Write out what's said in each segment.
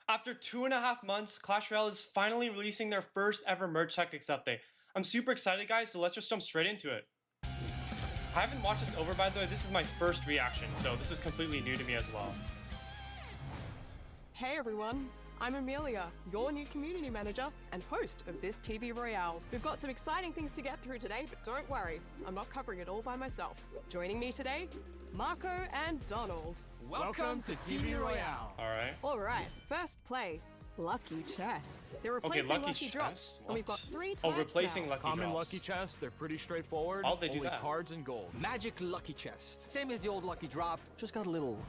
After 2.5 months, Clash Royale is finally releasing their first ever merge tactics update. I'm super excited, guys, so let's just jump straight into it. I haven't watched this over, by the way. This is my first reaction, so this is completely new to me as well. Hey everyone, I'm Amelia, your new community manager and host of this TV Royale. We've got some exciting things to get through today, but don't worry, I'm not covering it all by myself. Joining me today, Marco and Donald. Welcome to TV Royale. All right, first play. Lucky chests. They're replacing lucky drops, and we've got 3 types replacing now. lucky Common drops. lucky chests, they're pretty straightforward. How'd they do Only that? cards and gold. Magic lucky chest. Same as the old lucky drop, just got a little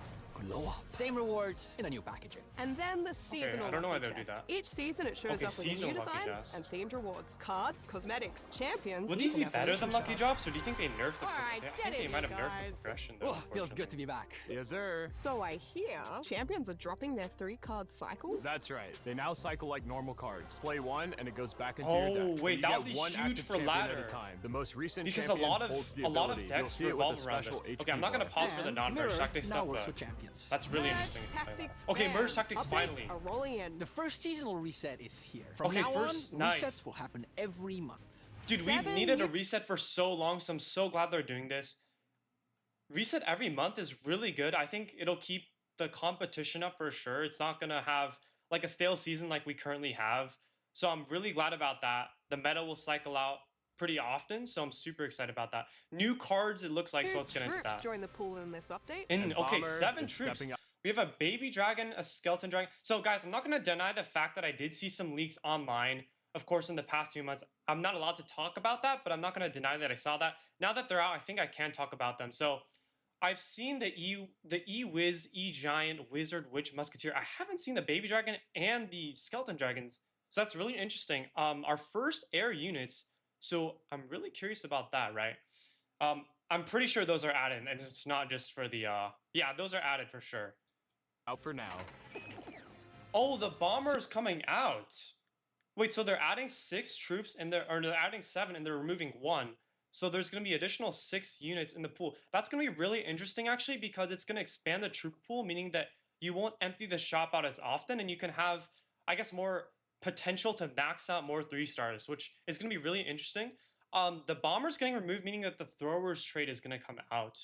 glow up. Same rewards in a new packaging. And then the seasonal I don't know why lucky they do chest. that. Each season it shows Okay, up with a seasonal new lucky design chest. and themed rewards. Cards, cosmetics, champions. Would these be and better than evolution lucky shots. drops, or do you think they nerfed the Alright, I get think they in, might have you nerfed the guys. progression, though. Oh, feels good to be back. Yes, sir. So I hear champions are dropping their 3-card cycle. That's right. They now cycle like normal cards. Play one, and it goes back into Oh, your deck. wait, You that get would be one huge active for champion ladder. at a time. The most recent Because a champion lot holds the of ability. You'll decks see it with a revolve around this. special HP Okay, I'm not gonna bar. pause for the And non-merge Mirror tactics now stuff, works but with champions. that's really Merge interesting. to play tactics that. Okay, merge fans. tactics Updates finally. are rolling in. The first seasonal reset is here. From Okay, now first- on, nice. resets will happen every month. Dude, we've 7 needed a years- reset for so long, so I'm so glad they're doing this. Reset every month is really good. I think it'll keep the competition up for sure. It's not going to have like a stale season like we currently have. So I'm really glad about that. The meta will cycle out pretty often, so I'm super excited about that. New cards, it looks like, so let's get into troops that. join the pool in this update. And Okay, Bomber 7 is troops. stepping up. We have a baby dragon, a skeleton dragon. So guys, I'm not going to deny the fact that I did see some leaks online, of course, in the past few months. I'm not allowed to talk about that, but I'm not going to deny that I saw that. Now that they're out, I think I can talk about them. So I've seen the E-Wiz, E-Giant, Wizard, Witch, Musketeer. I haven't seen the baby dragon and the skeleton dragons. So that's really interesting. Our first air units. So I'm really curious about that, right? I'm pretty sure those are added, and it's not just for the, yeah, those are added for sure. Out for now. Oh, the bomber is coming out. Wait, so they're adding 6 troops, and they're adding 7, and they're removing 1. So there's going to be additional 6 units in the pool. That's going to be really interesting, actually, because it's going to expand the troop pool, meaning that you won't empty the shop out as often, and you can have, I guess, more potential to max out more 3-stars, which is going to be really interesting. The bomber's getting removed, meaning that the thrower's trait is going to come out.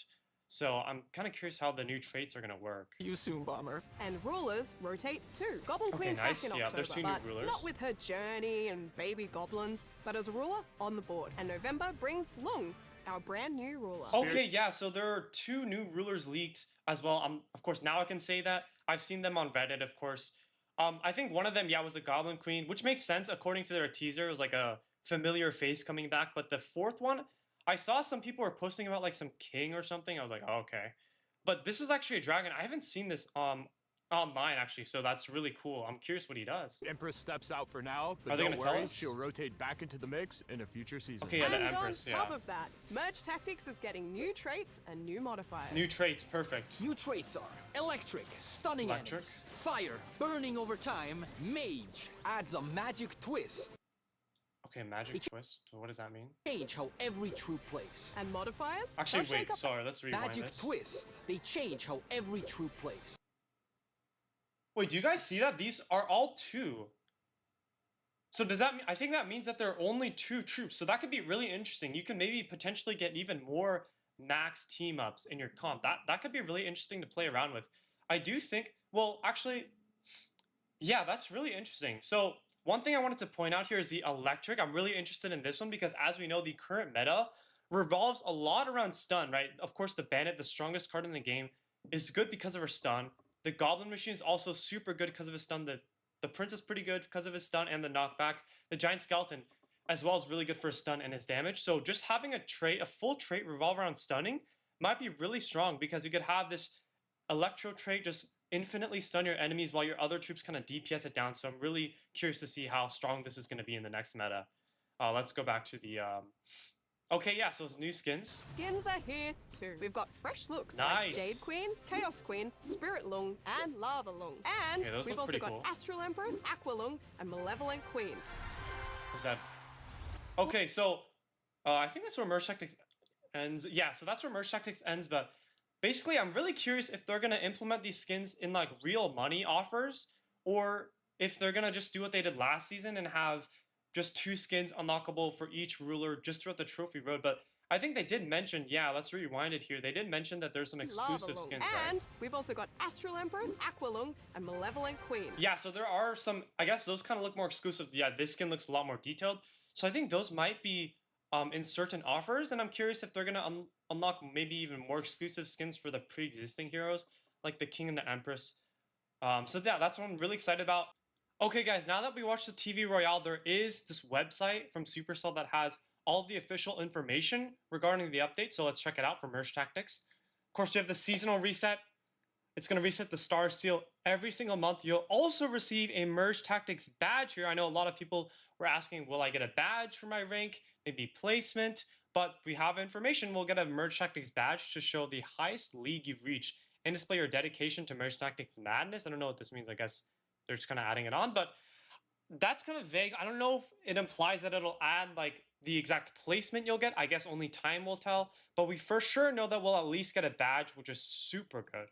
So I'm kind of curious how the new traits are going to work. You soon, Bomber. And rulers rotate too. Goblin Okay, Queen's nice. back in Yeah, October, there's 2 new but rulers. not with her journey and baby goblins, but as a ruler on the board. And November brings Lung, our brand new ruler. Okay, yeah, so there are 2 new rulers leaked as well. Of course, now I can say that. I've seen them on Reddit, of course. I think one of them, yeah, was a Goblin Queen, which makes sense according to their teaser. It was like a familiar face coming back. But the 4th one, I saw some people were posting about like some king or something. I was like, oh, okay. But this is actually a dragon. I haven't seen this online, actually, so that's really cool. I'm curious what he does. Empress steps out for now, but Are they don't gonna tell worry, us? she'll rotate back into the mix in a future season. Okay, yeah, the And Empress, on top yeah. of that, Merge Tactics is getting new traits and new modifiers. New traits, perfect. New traits are Electric, stunning Electric? enemies. Fire, burning over time. Mage, adds a magic twist. Okay, magic twist. So what does that mean? Change how every troop plays. And modifiers? Actually, They'll shake wait, up- sorry, let's rewind Magic this. twist. They change how every troop plays. Wait, do you guys see that? These are all 2. So does that mean, I think that means that there are only 2 troops. So that could be really interesting. You can maybe potentially get even more max team ups in your comp. That could be really interesting to play around with. I do think, well, actually, yeah, that's really interesting. So one thing I wanted to point out here is the electric. I'm really interested in this one because as we know, the current meta revolves a lot around stun, right? Of course, the bandit, the strongest card in the game, is good because of her stun. The goblin machine is also super good because of his stun. The prince is pretty good because of his stun and the knockback. The giant skeleton as well is really good for his stun and his damage. So just having a trait, a full trait revolve around stunning might be really strong because you could have this electro trait just infinitely stun your enemies while your other troops kind of DPS it down. So I'm really curious to see how strong this is going to be in the next meta. Let's go back to the... Okay, yeah, so it's new skins. Skins are here too. We've got fresh looks Nice. like Jade Queen, Chaos Queen, Spirit Lung, and Lava Lung. And Okay, those we've look also pretty got cool. Astral Empress, Aqua Lung, and Malevolent Queen. What's that? Okay, so I think that's where Merge Tactics ends. Yeah, so that's where Merge Tactics ends, but basically I'm really curious if they're going to implement these skins in like real money offers or if they're gonna just do what they did last season and have just 2 skins unlockable for each ruler just throughout the trophy road. But I think they did mention, yeah, let's rewind it here. They did mention that there's some exclusive Lava Lung. skins, And right? we've also got Astral Empress, Aqualung, and Malevolent Queen. Yeah, so there are some, I guess those kind of look more exclusive. Yeah, this skin looks a lot more detailed. So I think those might be in certain offers, and I'm curious if they're gonna unlock maybe even more exclusive skins for the pre-existing heroes, like the King and the Empress. So yeah, that's what I'm really excited about. Okay, guys, now that we watched the TV Royale, there is this website from Supercell that has all of the official information regarding the update. So let's check it out for Merge Tactics. Of course, we have the seasonal reset. It's going to reset the Star Seal every single month. You'll also receive a Merge Tactics badge here. I know a lot of people were asking, will I get a badge for my rank? Maybe placement. But we have information. We'll get a Merge Tactics badge to show the highest league you've reached and display your dedication to Merge Tactics Madness. I don't know what this means. I guess they're just kind of adding it on. But that's kind of vague. I don't know if it implies that it'll add like the exact placement you'll get. I guess only time will tell. But we for sure know that we'll at least get a badge, which is super good.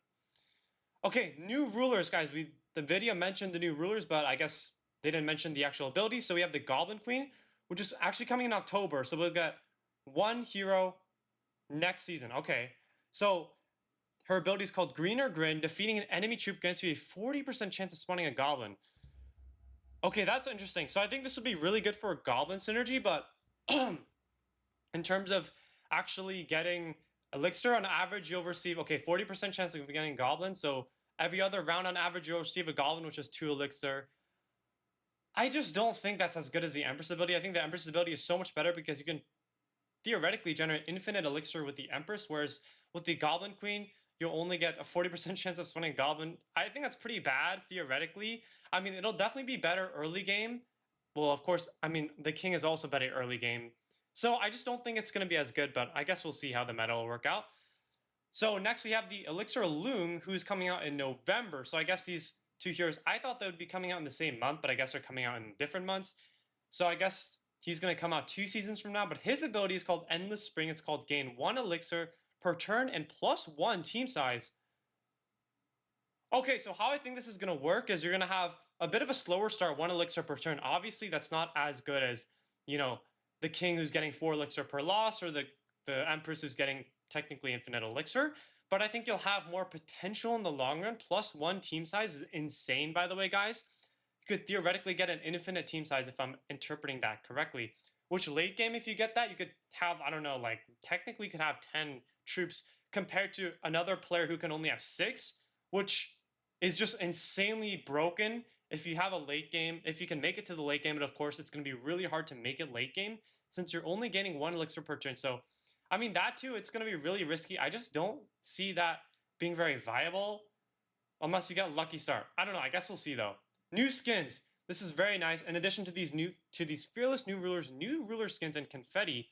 Okay, new rulers, guys. The video mentioned the new rulers, but I guess they didn't mention the actual abilities. So we have the Goblin Queen, which is actually coming in October. So we'll get one hero next season. Okay, so her ability is called Green or Grin. Defeating an enemy troop grants you a 40% chance of spawning a goblin. Okay, that's interesting. So I think this would be really good for goblin synergy, but in terms of actually getting elixir, on average, you'll receive, okay, 40% chance of getting goblin. So every other round on average, you'll receive a goblin, which is 2 elixir. I just don't think that's as good as the Empress ability. I think the Empress ability is so much better because you can theoretically generate infinite elixir with the Empress, whereas with the Goblin Queen, you'll only get a 40% chance of spawning a goblin. I think that's pretty bad, theoretically. I mean, it'll definitely be better early game. Well, of course, I mean, the King is also better early game. So I just don't think it's going to be as good, but I guess we'll see how the meta will work out. So next we have the Elixir Loom, who's coming out in November. So I guess these 2 heroes, I thought they would be coming out in the same month, but I guess they're coming out in different months. So I guess he's going to come out 2 seasons from now, but his ability is called Endless Spring. It's called gain 1 elixir per turn and +1 team size. Okay, so how I think this is going to work is you're going to have a bit of a slower start, 1 elixir per turn. Obviously, that's not as good as, you know, the King who's getting 4 elixir per loss, or the Empress who's getting technically infinite elixir. But I think you'll have more potential in the long run. +1 team size is insane, by the way, guys. You could theoretically get an infinite team size if I'm interpreting that correctly. Which late game, if you get that, you could have, I don't know, like technically you could have 10 troops compared to another player who can only have 6, which is just insanely broken. If you have a late game, if you can make it to the late game, but of course it's going to be really hard to make it late game since you're only gaining 1 elixir per turn. So, I mean, that too, it's going to be really risky. I just don't see that being very viable unless you get lucky start. I don't know. I guess we'll see though. New skins. This is very nice. In addition to these fearless new ruler skins and confetti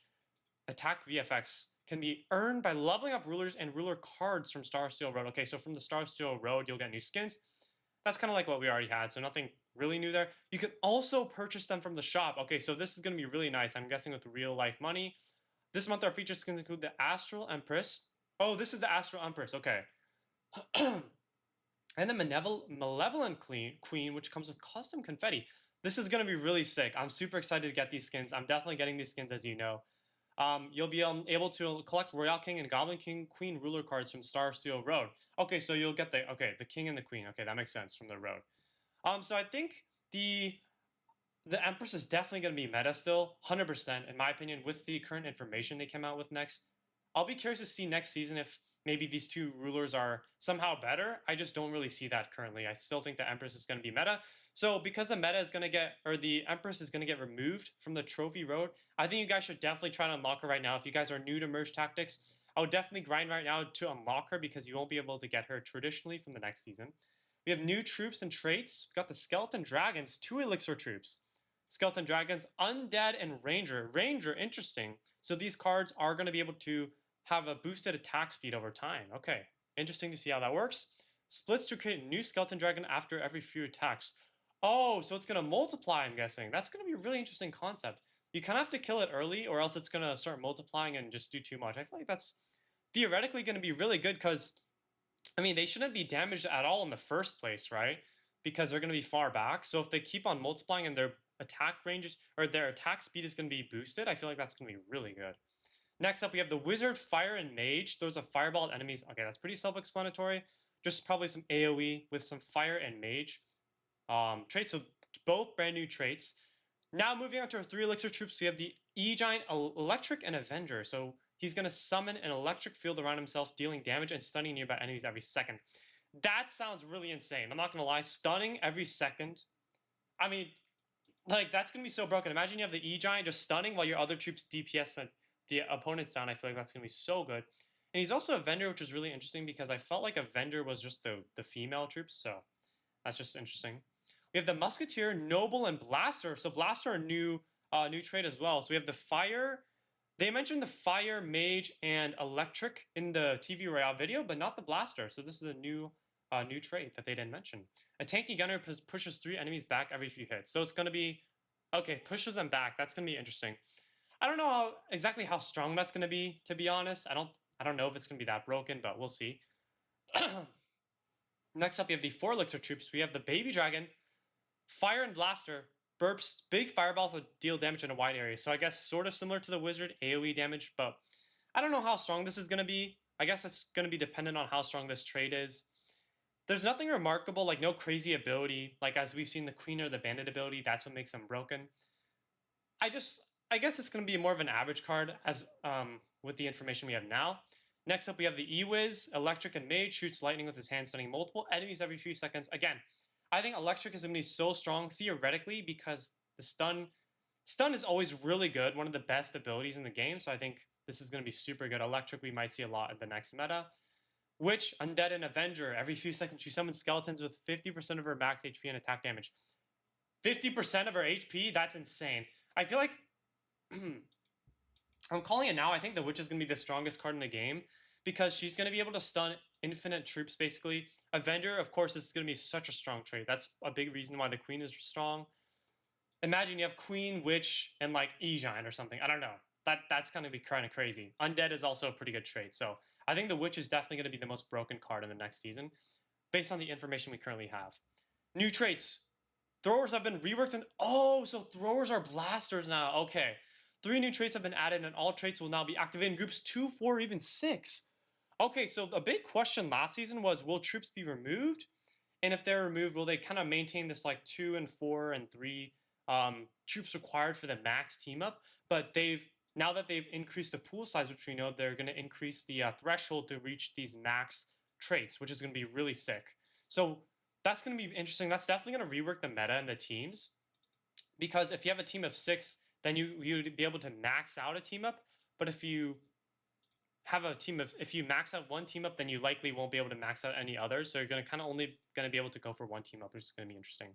attack VFX can be earned by leveling up rulers and ruler cards from Star Steel Road. Okay, so from the Star Steel Road, you'll get new skins. That's kind of like what we already had, so nothing really new there. You can also purchase them from the shop. Okay, so this is going to be really nice. I'm guessing with real life money. This month, our featured skins include the Astral Empress. Oh, this is the Astral Empress. Okay. And the Malevolent Queen, which comes with custom confetti. This is going to be really sick. I'm super excited to get these skins. I'm definitely getting these skins, as you know. You'll be able to collect Royale King and Goblin King Queen ruler cards from Star Steel Road. Okay, so you'll get the King and the Queen. Okay, that makes sense from the road. So I think the Empress is definitely going to be meta still, 100% in my opinion, with the current information they came out with next. I'll be curious to see next season if maybe these 2 rulers are somehow better. I just don't really see that currently. I still think the Empress is going to be meta. So because the meta is going to get, or the Empress is going to get removed from the trophy road, I think you guys should definitely try to unlock her right now. If you guys are new to Merge Tactics, I would definitely grind right now to unlock her because you won't be able to get her traditionally from the next season. We have new troops and traits. We've got the Skeleton Dragons, 2 elixir troops. Skeleton Dragons, Undead, and Ranger. Ranger, interesting. So these cards are going to be able to have a boosted attack speed over time. Okay, interesting to see how that works. Splits to create a new Skeleton Dragon after every few attacks. Oh, so it's going to multiply, I'm guessing. That's going to be a really interesting concept. You kind of have to kill it early or else it's going to start multiplying and just do too much. I feel like that's theoretically going to be really good because, I mean, they shouldn't be damaged at all in the first place, right? because they're going to be far back. So if they keep on multiplying and their attack ranges or their attack speed is going to be boosted, I feel like that's going to be really good. Next up, we have the Wizard, Fire, and Mage. Throws a fireball at enemies. Okay, that's pretty self-explanatory. Just probably some AoE with some Fire and Mage traits. So both brand new traits. Now moving on to our 3 elixir troops, we have the E-Giant, Electric, and Avenger. So he's going to summon an electric field around himself, dealing damage and stunning nearby enemies every second. That sounds really insane. I'm not going to lie. Stunning every second. I mean, like, that's going to be so broken. Imagine you have the E-Giant just stunning while your other troops DPS and the opponent's down. I feel like that's going to be so good. And he's also a vendor, which is really interesting because I felt like a vendor was just the female troops. So that's just interesting. We have the Musketeer, Noble, and Blaster. So Blaster, a new trait as well. So we have the Fire. They mentioned the Fire, Mage, and Electric in the TV Royale video, but not the Blaster. So this is a new trait that they didn't mention. A tanky gunner pushes 3 enemies back every few hits. So it's going to be, okay, pushes them back. That's going to be interesting. I don't know exactly how strong that's going to be honest. I don't know if it's going to be that broken, but we'll see. Next up, we have the 4 elixir troops. We have the Baby Dragon, Fire and Blaster, burps big fireballs that deal damage in a wide area. So I guess sort of similar to the Wizard, AoE damage, but I don't know how strong this is going to be. I guess it's going to be dependent on how strong this trait is. There's nothing remarkable, like no crazy ability, like as we've seen the Queen or the Bandit ability. That's what makes them broken. I guess it's going to be more of an average card as with the information we have now. Next up, we have the E-Wiz, Electric, and Mage, shoots lightning with his hand, stunning multiple enemies every few seconds. Again, I think Electric is going to be so strong theoretically because the stun is always really good, one of the best abilities in the game. So I think this is going to be super good. Electric we might see a lot in the next meta. Witch, Undead, and Avenger. Every few seconds, she summons skeletons with 50% of her max HP and attack damage. 50% of her HP? That's insane. I feel like I'm calling it now. I think the Witch is going to be the strongest card in the game because she's going to be able to stun infinite troops, basically. Avenger, of course, is going to be such a strong trait. That's a big reason why the Queen is strong. Imagine you have Queen, Witch, and like E-Giant or something. I don't know. That's going to be kind of crazy. Undead is also a pretty good trait. So I think the Witch is definitely going to be the most broken card in the next season based on the information we currently have. New traits. Throwers have been reworked and so throwers are blasters now. Okay. 3 new traits have been added and all traits will now be activated in groups 2, 4, or even 6. Okay, so a big question last season was, will troops be removed? And if they're removed, will they kind of maintain this like 2 and 4 and 3 troops required for the max team up? But now that they've increased the pool size, which we know they're going to increase the threshold to reach these max traits, which is going to be really sick. So that's going to be interesting. That's definitely going to rework the meta and the teams. Because if you have a team of 6, then you'd be able to max out a team up. But if you have a team of, if you max out one team up, then you likely won't be able to max out any others. So you're going to kind of only going to be able to go for one team up, which is going to be interesting.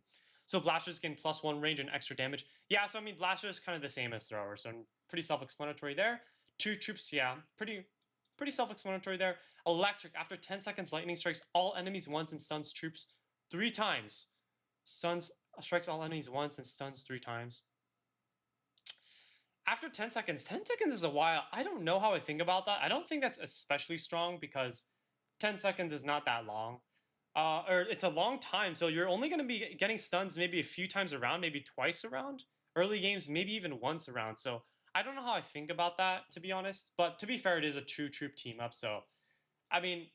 So Blasters gain +1 range and extra damage. Yeah, so I mean, Blaster is kind of the same as Thrower. So pretty self-explanatory there. 2 troops, yeah, pretty self-explanatory there. Electric, after 10 seconds, lightning strikes all enemies once and stuns troops 3 times. Strikes all enemies once and stuns 3 times. After 10 seconds, 10 seconds is a while. I don't know how I think about that. I don't think that's especially strong because 10 seconds is not that long. Or it's a long time, so you're only going to be getting stuns maybe a few times around, maybe twice around. Early games, maybe even once around. So I don't know how I think about that, to be honest. But to be fair, it is a true troop team up. So, I mean,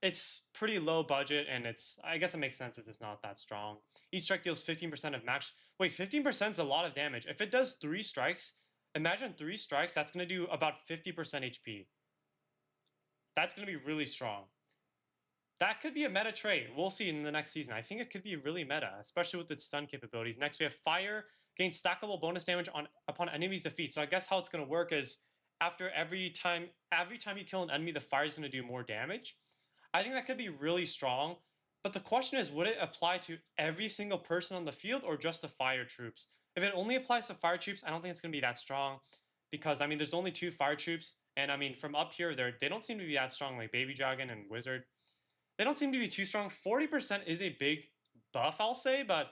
it's pretty low budget, and I guess it makes sense as it's not that strong. Each strike deals 15% of max. Wait, 15% is a lot of damage. If it does 3 strikes, imagine 3 strikes, that's going to do about 50% HP. That's going to be really strong. That could be a meta trait. We'll see in the next season. I think it could be really meta, especially with its stun capabilities. Next, we have Fire. Gains stackable bonus damage upon enemy's defeat. So I guess how it's going to work is after every time you kill an enemy, the fire is going to do more damage. I think that could be really strong. But the question is, would it apply to every single person on the field or just the fire troops? If it only applies to fire troops, I don't think it's going to be that strong. Because, I mean, there's only 2 fire troops. And, I mean, from up here, they don't seem to be that strong, like Baby Dragon and Wizard. They don't seem to be too strong. 40% is a big buff, I'll say, but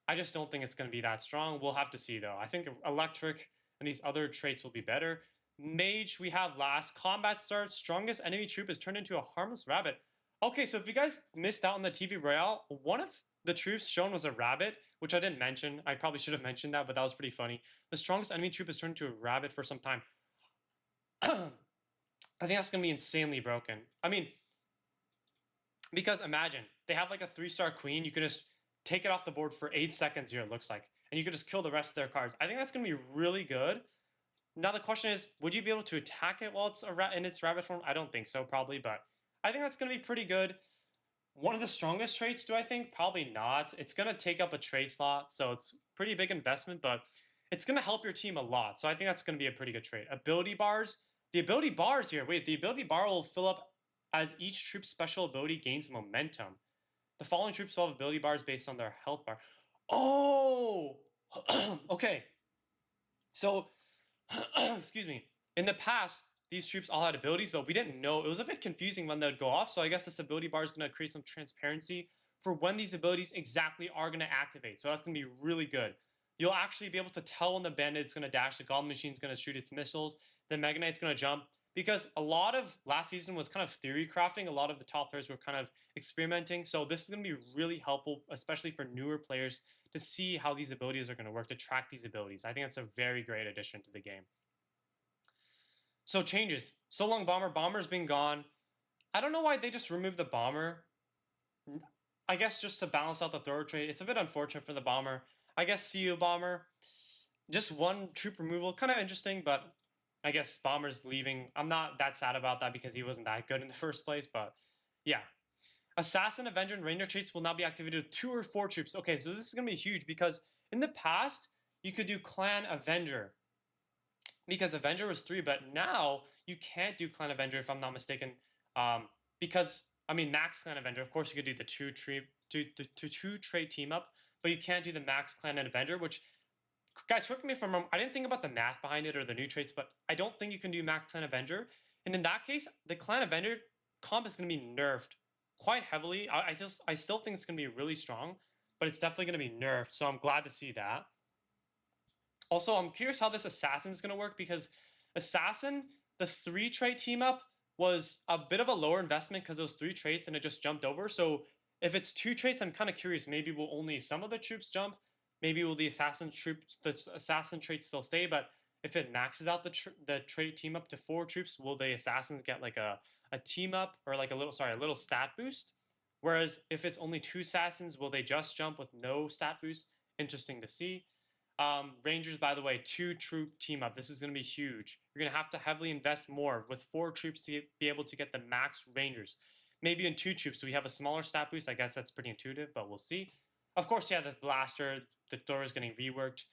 I just don't think it's going to be that strong. We'll have to see, though. I think Electric and these other traits will be better. Mage, we have last. Combat starts. Strongest enemy troop is turned into a harmless rabbit. Okay, so if you guys missed out on the TV Royale, one of the troops shown was a rabbit, which I didn't mention. I probably should have mentioned that, but that was pretty funny. The strongest enemy troop is turned into a rabbit for some time. I think that's going to be insanely broken. I mean, because imagine, they have like a 3-star queen. You could just take it off the board for 8 seconds here, it looks like. And you could just kill the rest of their cards. I think that's going to be really good. Now the question is, would you be able to attack it while it's in its rabbit form? I don't think so, probably. But I think that's going to be pretty good. One of the strongest traits, do I think? Probably not. It's going to take up a trade slot, so it's pretty big investment, but it's going to help your team a lot. So I think that's going to be a pretty good trait. Ability bars. The ability bars here. Wait, the ability bar will fill up as each troop's special ability gains momentum. The following troops will have ability bars based on their health bar. Oh! Okay. So, excuse me. In the past, these troops all had abilities, but we didn't know. It was a bit confusing when they would go off, so I guess this ability bar is going to create some transparency for when these abilities exactly are going to activate. So that's going to be really good. You'll actually be able to tell when the bandit's going to dash, the goblin machine's going to shoot its missiles, the Mega Knight's going to jump, because a lot of last season was kind of theory crafting. A lot of the top players were kind of experimenting. So this is going to be really helpful, especially for newer players, to see how these abilities are going to work, to track these abilities. I think that's a very great addition to the game. So changes. So long bomber. Bomber's been gone. I don't know why they just removed the bomber. I guess just to balance out the thrower trait. It's a bit unfortunate for the bomber. I guess see you bomber. Just one troop removal. Kind of interesting, but I guess bomber's leaving. I'm not that sad about that because he wasn't that good in the first place, but yeah. Assassin, Avenger, and Ranger traits will now be activated with 2 or 4 troops. Okay, so this is going to be huge because in the past, you could do Clan Avenger because Avenger was 3, but now you can't do Clan Avenger if I'm not mistaken. Because, I mean, Max Clan Avenger, of course you could do the 2 trait team up, but you can't do the Max Clan and Avenger, which, guys, correct me if I'm wrong, I didn't think about the math behind it or the new traits, but I don't think you can do Max Clan Avenger. And in that case, the Clan Avenger comp is going to be nerfed quite heavily. I still think it's going to be really strong, but it's definitely going to be nerfed, so I'm glad to see that. Also, I'm curious how this Assassin is going to work because Assassin, the 3 trait team up was a bit of a lower investment because those 3 traits and it just jumped over. So if it's 2 traits, I'm kind of curious. Maybe will only some of the troops jump? Maybe will the assassin trait still stay? But if it maxes out the trait team up to 4 troops, will the assassins get like a team up or like a little stat boost? Whereas if it's only 2 assassins, will they just jump with no stat boost? Interesting to see. Rangers, by the way, 2 troop team up. This is going to be huge. You're going to have to heavily invest more with 4 troops to be able to get the max Rangers. Maybe in 2 troops, we have a smaller stat boost. I guess that's pretty intuitive, but we'll see. Of course, yeah, the blaster, the thrower is getting reworked.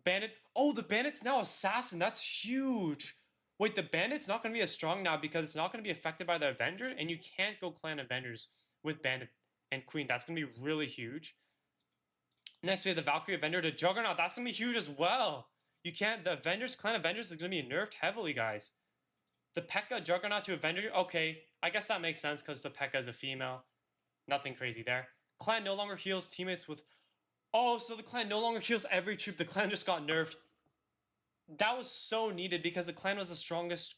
Bandit. Oh, the bandit's now assassin. That's huge. Wait, the bandit's not going to be as strong now because it's not going to be affected by the Avengers, and you can't go Clan Avengers with bandit and queen. That's going to be really huge. Next, we have the Valkyrie Avenger to Juggernaut. That's going to be huge as well. You can't... The Avengers, Clan Avengers is going to be nerfed heavily, guys. The P.E.K.K.A. Juggernaut to Avenger. Okay, I guess that makes sense because the P.E.K.K.A. is a female. Nothing crazy there. Clan no longer heals teammates with... Oh, so the clan no longer heals every troop. The clan just got nerfed. That was so needed because the clan was the strongest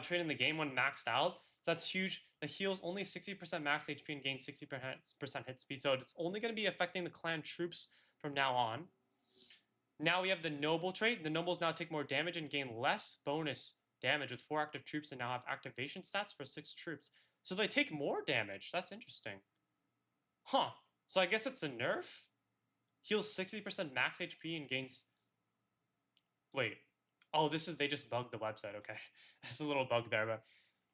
trait in the game when maxed out. So that's huge. The heals only 60% max HP and gains 60% hit speed. So it's only going to be affecting the clan troops from now on. Now we have the Noble trait. The Nobles now take more damage and gain less bonus damage with 4 active troops and now have activation stats for 6 troops. So they take more damage. That's interesting. Huh. So I guess it's a nerf? Heals 60% max HP and gains... Wait. Oh, they just bugged the website. Okay. There's a little bug there, but...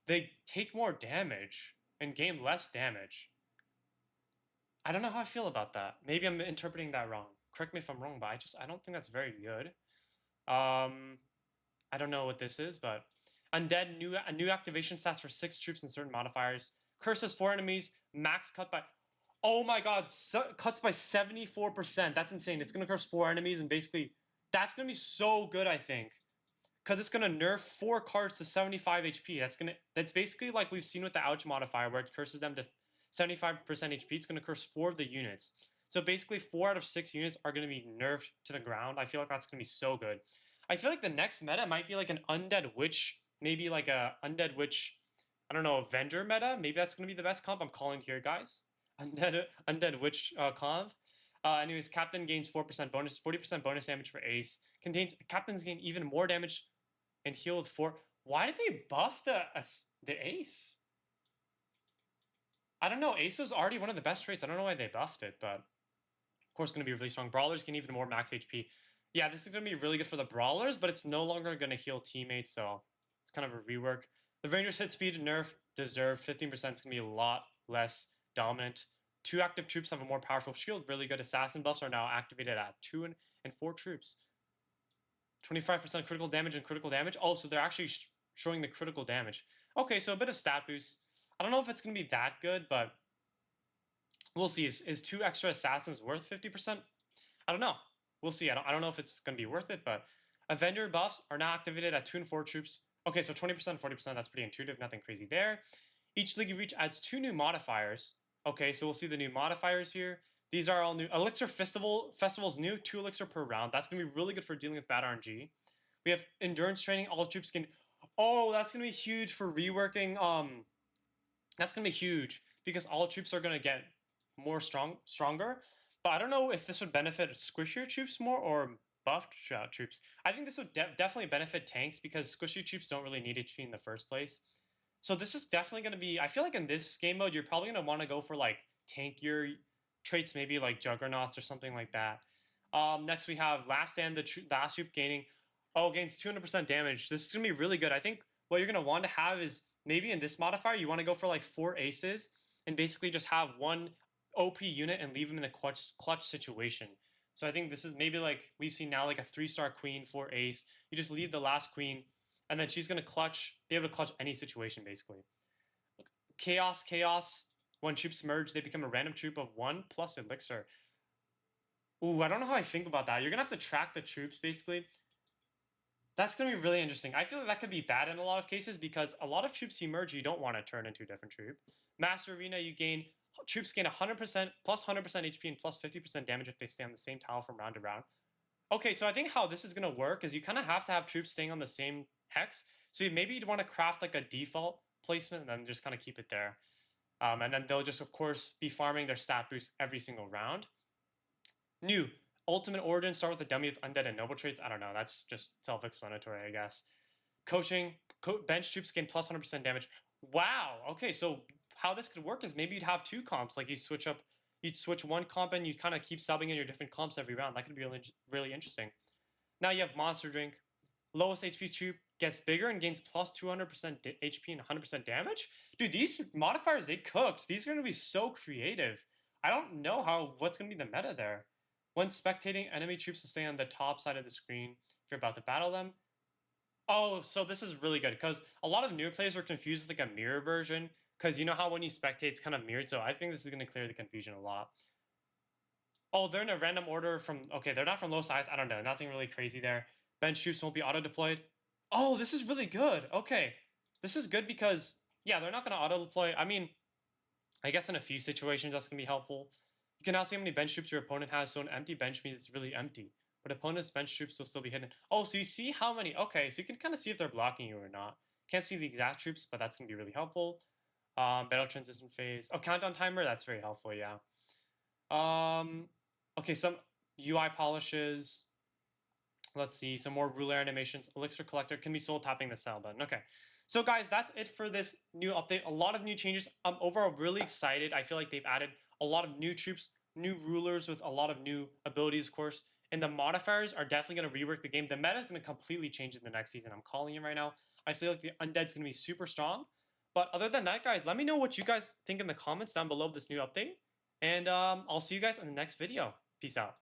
They take more damage and gain less damage. I don't know how I feel about that. Maybe I'm interpreting that wrong. Correct me if I'm wrong, but I don't think that's very good. I don't know what this is, but... Undead, new activation stats for 6 troops and certain modifiers. Curses 4 enemies, max cut by... Oh my god, cuts by 74%. That's insane. It's going to curse 4 enemies and basically... That's going to be so good, I think. Because it's going to nerf 4 cards to 75 HP. That's basically like we've seen with the Ouch modifier where it curses them to 75% HP. It's going to curse 4 of the units. So basically 4 out of 6 units are going to be nerfed to the ground. I feel like that's going to be so good. I feel like the next meta might be like an Undead Witch. Maybe like a Undead Witch, I don't know, Avenger meta. Maybe that's going to be the best comp. I'm calling here, guys. Undead Witch comp. Anyways, Captain gains 4% bonus, 40% bonus damage for Ace. Contains Captains gain even more damage and heal with 4. Why did they buff the Ace? I don't know. Ace was already one of the best traits. I don't know why they buffed it, but of course, going to be really strong. Brawlers gain even more max HP. Yeah, this is going to be really good for the Brawlers, but it's no longer going to heal teammates, so it's kind of a rework. The Rangers hit speed nerf deserved 15%. It's going to be a lot less dominant. 2 active troops have a more powerful shield. Really good assassin buffs are now activated at 2 and 4 troops. 25% critical damage and critical damage. Oh, so they're actually showing the critical damage. Okay, so a bit of stat boost. I don't know if it's going to be that good, but we'll see. Is 2 extra assassins worth 50%? I don't know. We'll see. I don't know if it's going to be worth it, but Avenger buffs are now activated at 2 and 4 troops. Okay, so 20%, 40%, that's pretty intuitive. Nothing crazy there. Each League of Reach adds 2 new modifiers. Okay, so we'll see the new modifiers here. These are all new. Elixir Festival's new, 2 elixir per round. That's going to be really good for dealing with bad RNG. We have Endurance Training. All troops can... Oh, that's going to be huge for reworking. That's going to be huge because all troops are going to get more stronger. But I don't know if this would benefit squishier troops more or buffed troops. I think this would definitely benefit tanks because squishy troops don't really need HP in the first place. So this is definitely going to be... I feel like in this game mode, you're probably going to want to go for like tankier traits, maybe like Juggernauts or something like that. Next we have Last Stand, the last troop gaining... Oh, gains 200% damage. This is going to be really good. I think what you're going to want to have is maybe in this modifier, you want to go for like 4 aces and basically just have 1 OP unit and leave them in a clutch situation. So I think this is maybe like we've seen now like a 3-star queen, 4 ace. You just leave the last queen and then she's going to be able to clutch any situation basically. Chaos. When troops merge, they become a random troop of 1 plus elixir. Ooh, I don't know how I think about that. You're going to have to track the troops basically. That's going to be really interesting. I feel like that could be bad in a lot of cases because a lot of troops you merge, you don't want to turn into a different troop. Master Arena, troops gain 100%, plus 100% HP and plus 50% damage if they stay on the same tile from round to round. Okay, so I think how this is going to work is you kind of have to have troops staying on the same hex. So maybe you'd want to craft like a default placement and then just kind of keep it there. And then they'll just, of course, be farming their stat boost every single round. New. Ultimate Origin, start with a dummy with undead and noble traits. I don't know. That's just self-explanatory, I guess. Coaching. Bench troops gain plus 100% damage. Wow. Okay, so how this could work is maybe you'd have 2 comps. Like you'd switch 1 comp and you'd kind of keep subbing in your different comps every round. That could be really, really interesting. Now you have Monster Drink. Lowest HP troop gets bigger and gains plus 200% HP and 100% damage. Dude, these modifiers, they cooked. These are going to be so creative. I don't know what's going to be the meta there. When spectating, enemy troops to stay on the top side of the screen if you're about to battle them. Oh, so this is really good because a lot of newer players were confused with like a mirror version because you know how when you spectate, it's kind of mirrored. So I think this is going to clear the confusion a lot. Oh, they're in a random order from... Okay, they're not from low size. I don't know. Nothing really crazy there. Bench troops won't be auto-deployed. Oh, this is really good. Okay. This is good because, yeah, they're not going to auto-deploy. I mean, I guess in a few situations that's going to be helpful. You can now see how many bench troops your opponent has, so an empty bench means it's really empty. But opponent's bench troops will still be hidden. Oh, so you see how many... Okay, so you can kind of see if they're blocking you or not. Can't see the exact troops, but that's going to be really helpful. Battle transition phase. Oh, countdown timer, that's very helpful, yeah. Okay, some UI polishes. Let's see, some more ruler animations. Elixir collector can be sold tapping the sell button. Okay. So guys, that's it for this new update. A lot of new changes. I'm overall really excited. I feel like they've added a lot of new troops, new rulers with a lot of new abilities, of course. And the modifiers are definitely going to rework the game. The meta is going to completely change in the next season. I'm calling it right now. I feel like the Undead's going to be super strong. But other than that, guys, let me know what you guys think in the comments down below of this new update. And I'll see you guys in the next video. Peace out.